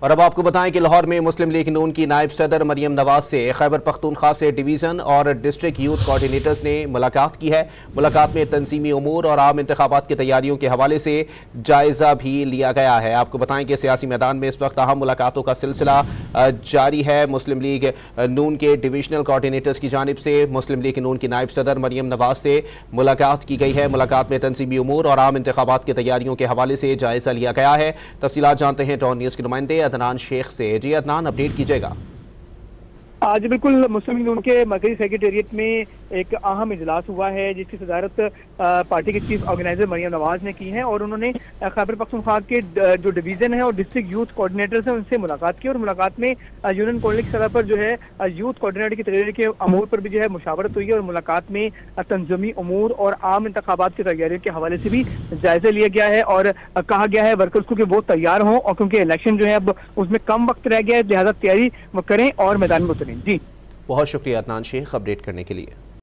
और अब आपको बताएं कि लाहौर में मुस्लिम लीग नून की नायब सदर मरियम नवाज से खैबर पख्तूनख्वा से डिवीज़न और डिस्ट्रिक्ट यूथ कोऑर्डिनेटर्स ने मुलाकात की है। मुलाकात में तंजीमी उमूर और आम इंतखाबात की तैयारियों के हवाले से जायज़ा भी लिया गया है। आपको बताएं कि सियासी मैदान में इस वक्त अहम मुलाकातों का सिलसिला जारी है। मुस्लिम लीग नून के डिवीजनल कोऑर्डिनेटर्स की जानिब से मुस्लिम लीग नून की नायब सदर मरियम नवाज से मुलाकात की गई है। मुलाकात में तंजीमी उमूर और आम इंतखाबात की तैयारियों के हवाले से जायज़ा लिया गया है। तफसीलात जानते हैं टॉन न्यूज़ के नुमाइंदे अदनान शेख से। जी अदनान, अपडेट कीजिएगा। आज बिल्कुल मुस्लिम लीग नून के मरकजी सेक्रेटेरिएट में एक अहम इजलास हुआ है जिसकी सदारत पार्टी के चीफ ऑर्गेनाइजर मरियम नवाज ने की है और उन्होंने खैबर पख्तूनख्वा के जो डिवीजन है और डिस्ट्रिक्ट यूथ कोऑर्डिनेटर्स हैं उनसे मुलाकात की और मुलाकात में यूनियन कॉलोनी की सतह पर जो है यूथ कोऑर्डिनेटर की तैयारी के अमूर पर भी जो है मुशावरत हुई है और मुलाकात में तंज़ीमी उमूर और आम इंतखाबात की तैयारियों के हवाले से भी जायजा लिया गया है और कहा गया है वर्कर्स को कि वो तैयार हों और क्योंकि इलेक्शन जो है अब उसमें कम वक्त रह गया है लिहाजा तैयारी करें और मैदान में उतरें। जी बहुत शुक्रिया अदनान शेख अपडेट करने के लिए।